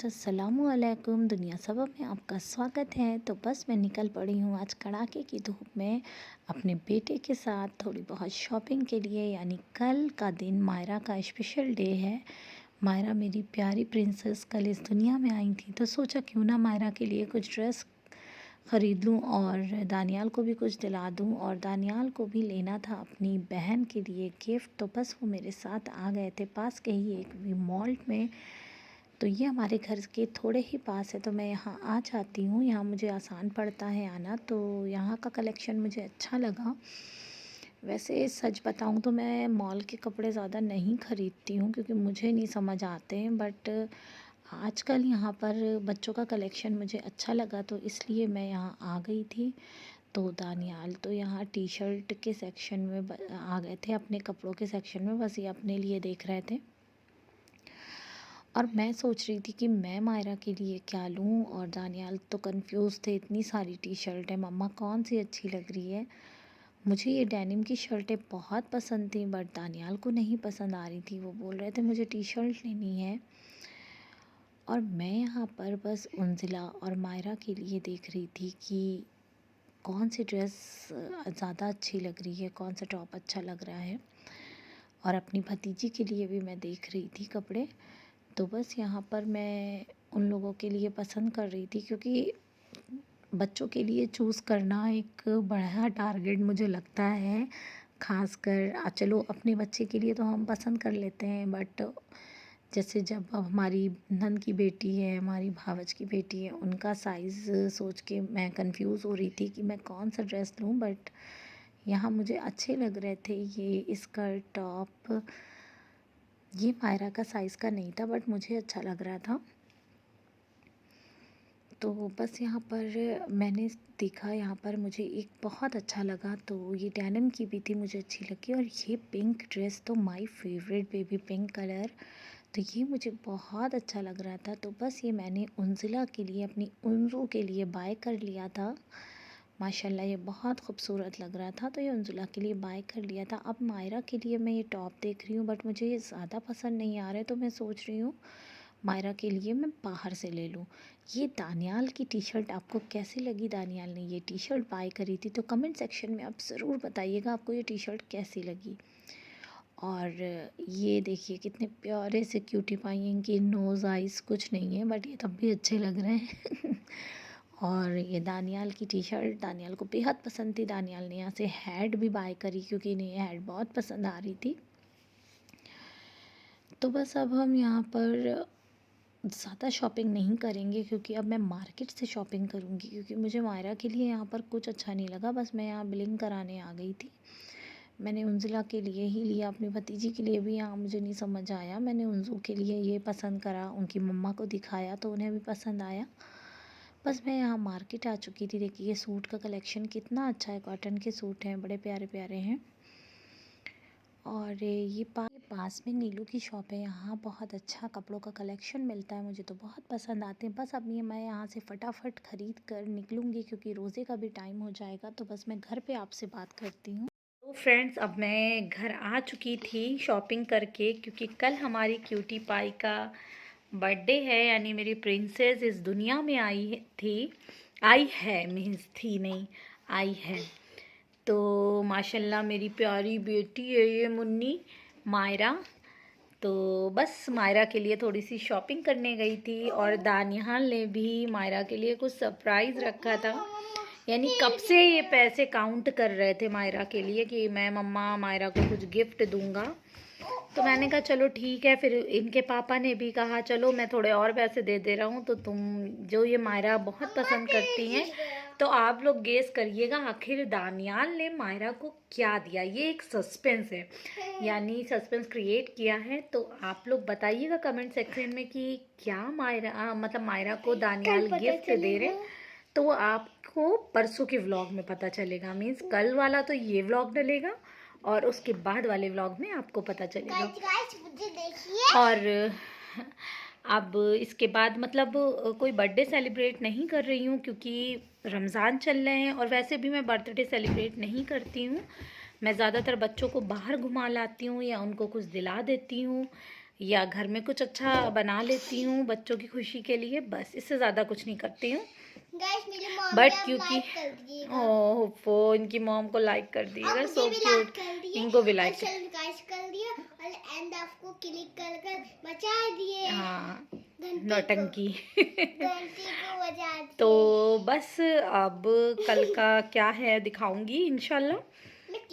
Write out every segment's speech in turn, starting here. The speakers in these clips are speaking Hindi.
अस्सलामुअलैकुम दुनिया सबा में आपका स्वागत है। तो बस मैं निकल पड़ी हूँ आज कड़ाके की धूप में अपने बेटे के साथ थोड़ी बहुत शॉपिंग के लिए। यानी कल का दिन मायरा का स्पेशल डे है। मायरा मेरी प्यारी प्रिंसेस कल इस दुनिया में आई थी, तो सोचा क्यों ना मायरा के लिए कुछ ड्रेस ख़रीद लूँ और दानियाल को भी कुछ दिला दूँ। और दानियाल को भी लेना था अपनी बहन के लिए गिफ्ट, तो बस वो मेरे साथ आ गए थे पास के ही एक वी मॉल में। तो ये हमारे घर के थोड़े ही पास है, तो मैं यहाँ आ जाती हूँ। यहाँ मुझे आसान पड़ता है आना, तो यहाँ का कलेक्शन मुझे अच्छा लगा। वैसे सच बताऊँ तो मैं मॉल के कपड़े ज़्यादा नहीं ख़रीदती हूँ क्योंकि मुझे नहीं समझ आते हैं, बट आजकल यहाँ पर बच्चों का कलेक्शन मुझे अच्छा लगा तो इसलिए मैं यहाँ आ गई थी। तो दानियाल तो यहाँ टी शर्ट के सेक्शन में आ गए थे, अपने कपड़ों के सेक्शन में, बस ये अपने लिए देख रहे थे। और मैं सोच रही थी कि मैं मायरा के लिए क्या लूँ, और दानियाल तो कंफ्यूज थे, इतनी सारी टी शर्ट है, मम्मा कौन सी अच्छी लग रही है। मुझे ये डेनिम की शर्टें बहुत पसंद थी, बट दानियाल को नहीं पसंद आ रही थी। वो बोल रहे थे मुझे टी शर्ट लेनी है। और मैं यहाँ पर बस उंजिला और मायरा के लिए देख रही थी कि कौन सी ड्रेस ज़्यादा अच्छी लग रही है, कौन सा टॉप अच्छा लग रहा है। और अपनी भतीजी के लिए भी मैं देख रही थी कपड़े। तो बस यहाँ पर मैं उन लोगों के लिए पसंद कर रही थी, क्योंकि बच्चों के लिए चूज़ करना एक बड़ा टारगेट मुझे लगता है। ख़ासकर चलो अपने बच्चे के लिए तो हम पसंद कर लेते हैं, बट जैसे जब अब हमारी नंद की बेटी है, हमारी भावज की बेटी है, उनका साइज़ सोच के मैं कंफ्यूज हो रही थी कि मैं कौन सा ड्रेस लूँ। बट यहाँ मुझे अच्छे लग रहे थे ये स्कर्ट टॉप। ये मायरा का साइज़ का नहीं था, बट मुझे अच्छा लग रहा था। तो बस यहाँ पर मैंने देखा, यहाँ पर मुझे एक बहुत अच्छा लगा, तो ये डेनिम की भी थी, मुझे अच्छी लगी। और ये पिंक ड्रेस तो my favourite, baby pink colour, तो ये मुझे बहुत अच्छा लग रहा था। तो बस ये मैंने उंजिला के लिए, अपनी उन्जू के लिए बाय कर लिया था। माशाल्लाह ये बहुत खूबसूरत लग रहा था, तो ये उंजिला के लिए बाय कर लिया था। अब मायरा के लिए मैं ये टॉप देख रही हूँ, बट मुझे ये ज़्यादा पसंद नहीं आ रहा है, तो मैं सोच रही हूँ मायरा के लिए मैं बाहर से ले लूँ। ये दानियाल की टी शर्ट आपको कैसी लगी? दानियाल ने ये टी शर्ट बाय करी थी, तो कमेंट सेक्शन में आप ज़रूर बताइएगा आपको ये टी शर्ट कैसी लगी। और ये देखिए कितने प्यारे से क्यूटी पाई, इनकी नोज़ आइज़ कुछ नहीं है, बट ये तब भी अच्छे लग रहे हैं। और ये दानियाल की टी शर्ट दानियाल को बेहद पसंद थी। दानियाल ने यहाँ से हैट भी बाय करी, क्योंकि इन्हें ये हैट बहुत पसंद आ रही थी। तो बस अब हम यहाँ पर ज़्यादा शॉपिंग नहीं करेंगे, क्योंकि अब मैं मार्केट से शॉपिंग करूँगी, क्योंकि मुझे मायरा के लिए यहाँ पर कुछ अच्छा नहीं लगा। बस मैं यहाँ बिलिंग कराने आ गई थी। मैंने उंजिला के लिए ही लिया, अपनी भतीजी के लिए भी यहाँ मुझे नहीं समझ आया। मैंने उंजू के लिए ये पसंद करा, उनकी मम्मा को दिखाया तो उन्हें भी पसंद आया। बस मैं यहाँ मार्केट आ चुकी थी। देखिए ये सूट का कलेक्शन कितना अच्छा है, कॉटन के सूट हैं, बड़े प्यारे प्यारे हैं। और ये पास में नीलू की शॉप है, यहाँ बहुत अच्छा कपड़ों का कलेक्शन मिलता है, मुझे तो बहुत पसंद आते हैं। बस अब ये मैं यहाँ से फटाफट ख़रीद कर निकलूँगी, क्योंकि रोज़े का भी टाइम हो जाएगा। तो बस मैं घर पे आपसे बात करती हूँ। तो फ्रेंड्स अब मैं घर आ चुकी थी शॉपिंग करके, क्योंकि कल हमारी क्यूटी पाई का बर्थडे है। यानी मेरी प्रिंसेस इस दुनिया में आई है, मीन्स थी नहीं, आई है। तो माशाल्लाह मेरी प्यारी बेटी है ये मुन्नी मायरा। तो बस मायरा के लिए थोड़ी सी शॉपिंग करने गई थी, और दानियाल ने भी मायरा के लिए कुछ सरप्राइज़ रखा था। यानी कब से ये पैसे काउंट कर रहे थे मायरा के लिए कि मैं मम्मा मायरा को कुछ गिफ्ट दूंगा। तो मैंने कहा चलो ठीक है। फिर इनके पापा ने भी कहा चलो मैं थोड़े और पैसे दे दे रहा हूँ, तो तुम जो ये मायरा बहुत पसंद करती हैं, तो आप लोग गेस करिएगा आखिर दानियाल ने मायरा को क्या दिया। ये एक सस्पेंस है, यानी सस्पेंस क्रिएट किया है। तो आप लोग बताइएगा कमेंट सेक्शन में कि क्या मायरा मतलब मायरा को दानियाल गिफ्ट दे रहे हैं। तो वो आपको परसों के व्लॉग में पता चलेगा, मीन्स कल वाला तो ये व्लॉग डलेगा, और उसके बाद वाले व्लॉग में आपको पता चलेगा। मुझे देखिए। और अब इसके बाद मतलब कोई बर्थडे सेलिब्रेट नहीं कर रही हूँ, क्योंकि रमज़ान चल रहे हैं, और वैसे भी मैं बर्थडे सेलिब्रेट नहीं करती हूँ। मैं ज़्यादातर बच्चों को बाहर घुमा लाती हूँ, या उनको कुछ दिला देती हूँ, या घर में कुछ अच्छा बना लेती हूँ बच्चों की खुशी के लिए, बस इससे ज़्यादा कुछ नहीं करती हूँ। बट क्योंकि ओह इनकी मॉम को लाइक कर दिएगा, सो क्यूट, इनको भी लाइक कर दिया एंड आपको क्लिक कर बचा दिए। हाँ नौटंकी को बचा दिए। तो बस अब कल का क्या है दिखाऊंगी इंशाल्लाह।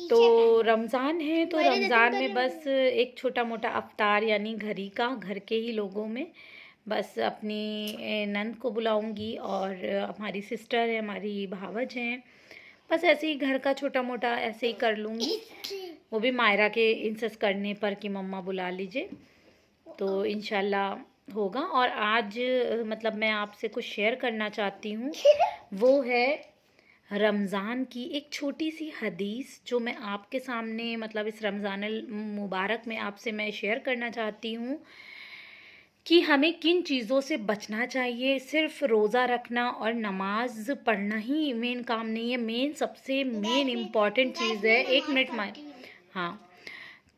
तो रमज़ान है तो रमज़ान में बस एक छोटा मोटा अफ्तार यानी घरी का, घर के ही लोगों में बस अपनी नंद को बुलाऊंगी और हमारी सिस्टर है, हमारी भावज हैं, बस ऐसे ही घर का छोटा मोटा ऐसे ही कर लूँगी, वो भी मायरा के इंसिस्ट करने पर कि मम्मा बुला लीजिए, तो इंशाल्लाह होगा। और आज मतलब मैं आपसे कुछ शेयर करना चाहती हूँ, वो है रमज़ान की एक छोटी सी हदीस जो मैं आपके सामने मतलब इस रमज़ान मुबारक में आपसे मैं शेयर करना चाहती हूँ कि हमें किन चीज़ों से बचना चाहिए। सिर्फ रोज़ा रखना और नमाज पढ़ना ही मेन काम नहीं है, मेन सबसे मेन इम्पॉर्टेंट चीज़ है, 1 मिनट हाँ,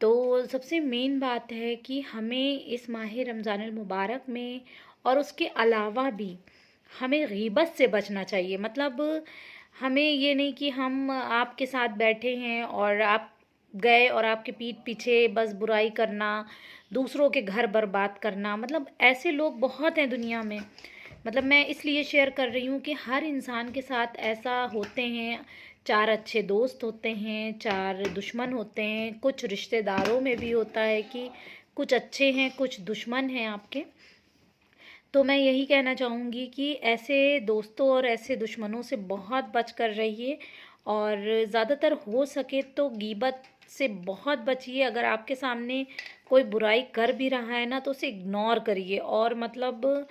तो सबसे मेन बात है कि हमें इस माह रमज़ान मुबारक में और उसके अलावा भी हमें गीबत से बचना चाहिए। मतलब हमें ये नहीं कि हम आपके साथ बैठे हैं और आप गए और आपके पीठ पीछे बस बुराई करना, दूसरों के घर बर्बाद करना, मतलब ऐसे लोग बहुत हैं दुनिया में। मतलब मैं इसलिए शेयर कर रही हूँ कि हर इंसान के साथ ऐसा होते हैं, 4 अच्छे दोस्त होते हैं, 4 दुश्मन होते हैं, कुछ रिश्तेदारों में भी होता है कि कुछ अच्छे हैं कुछ दुश्मन हैं आपके। तो मैं यही कहना चाहूँगी कि ऐसे दोस्तों और ऐसे दुश्मनों से बहुत बच कर रहिए और ज़्यादातर हो सके तो गीबत से बहुत बचिए। अगर आपके सामने कोई बुराई कर भी रहा है ना तो उसे इग्नोर करिए और मतलब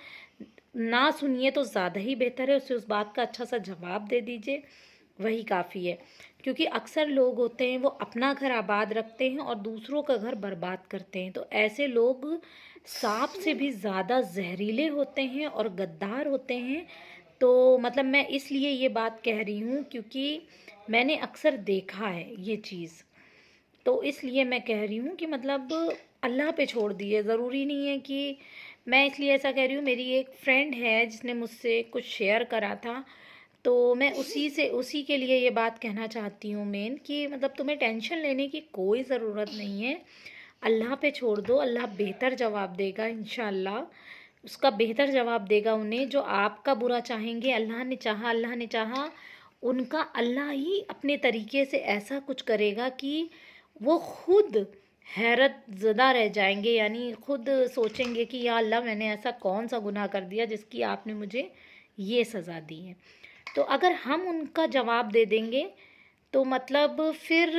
ना सुनिए तो ज़्यादा ही बेहतर है, उसे उस बात का अच्छा सा जवाब दे दीजिए, वही काफ़ी है। क्योंकि अक्सर लोग होते हैं वो अपना घर आबाद रखते हैं और दूसरों का घर बर्बाद करते हैं, तो ऐसे लोग सांप से भी ज़्यादा जहरीले होते हैं और गद्दार होते हैं। तो मतलब मैं इसलिए ये बात कह रही हूँ क्योंकि मैंने अक्सर देखा है ये चीज़, तो इसलिए मैं कह रही हूँ कि मतलब अल्लाह पे छोड़ दिए, ज़रूरी नहीं है कि मैं इसलिए ऐसा कह रही हूँ। मेरी एक फ्रेंड है जिसने मुझसे कुछ शेयर करा था, तो मैं उसी के लिए ये बात कहना चाहती हूँ मेन कि मतलब तुम्हें टेंशन लेने की कोई ज़रूरत नहीं है, अल्लाह पे छोड़ दो, अल्लाह बेहतर जवाब देगा इंशाल्लाह, उसका बेहतर जवाब देगा उन्हें। जो आपका बुरा चाहेंगे, अल्लाह ने चाहा उनका अल्लाह ही अपने तरीके से ऐसा कुछ करेगा कि वो खुद हैरत ज़दा रह जाएंगे, यानी खुद सोचेंगे कि या अल्लाह मैंने ऐसा कौन सा गुनाह कर दिया जिसकी आपने मुझे ये सज़ा दी है। तो अगर हम उनका जवाब दे देंगे तो मतलब फिर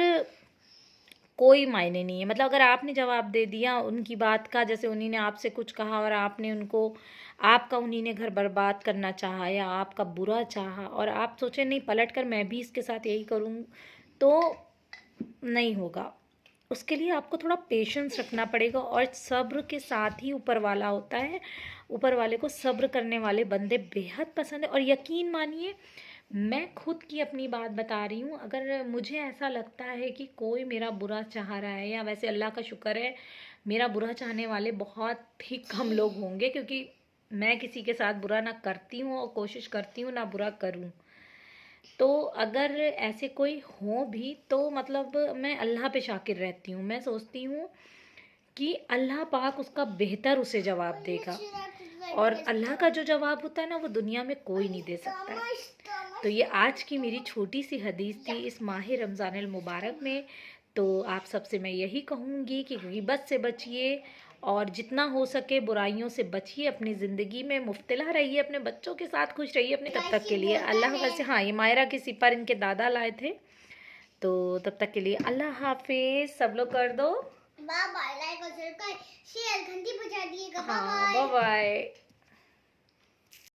कोई मायने नहीं है। मतलब अगर आपने जवाब दे दिया उनकी बात का, जैसे उन्हीं ने आपसे कुछ कहा और आपने उनको, आपका उन्हीं ने घर बर्बाद करना चाहा या आपका बुरा चाहा और आप सोचे नहीं पलट कर मैं भी इसके साथ यही करूँ, तो नहीं होगा। उसके लिए आपको थोड़ा पेशेंस रखना पड़ेगा और सब्र के साथ ही ऊपर वाला होता है। ऊपर वाले को सब्र करने वाले बंदे बेहद पसंद है। और यकीन मानिए मैं खुद की अपनी बात बता रही हूँ, अगर मुझे ऐसा लगता है कि कोई मेरा बुरा चाह रहा है, या वैसे अल्लाह का शुक्र है मेरा बुरा चाहने वाले बहुत ही कम लोग होंगे, क्योंकि मैं किसी के साथ बुरा ना करती हूँ और कोशिश करती हूँ ना बुरा करूँ। तो अगर ऐसे कोई हो भी तो मतलब मैं अल्लाह पे शाकिर रहती हूँ, मैं सोचती हूँ कि अल्लाह पाक उसका बेहतर उसे जवाब देगा और अल्लाह का जो जवाब होता है ना वो दुनिया में कोई नहीं दे सकता है। तो ये आज की मेरी छोटी सी हदीस थी इस माह रमज़ान मुबारक में। तो आप सबसे मैं यही कहूँगी कि ग़ीबत से बचिए और जितना हो सके बुराइयों से बचिए, अपनी ज़िंदगी में मुब्तला रहिए, अपने बच्चों के साथ खुश रहिए अपने तब तक के लिए अल्लाह वैसे हाँ ये मायरा के सिपर इनके दादा लाए थे, तो तब तक के लिए अल्लाह हाफिज़। सब लोग कर दो बाय बाय, लाइक और शेयर घंटी बजा दिएगा। हाँ बाय बाय।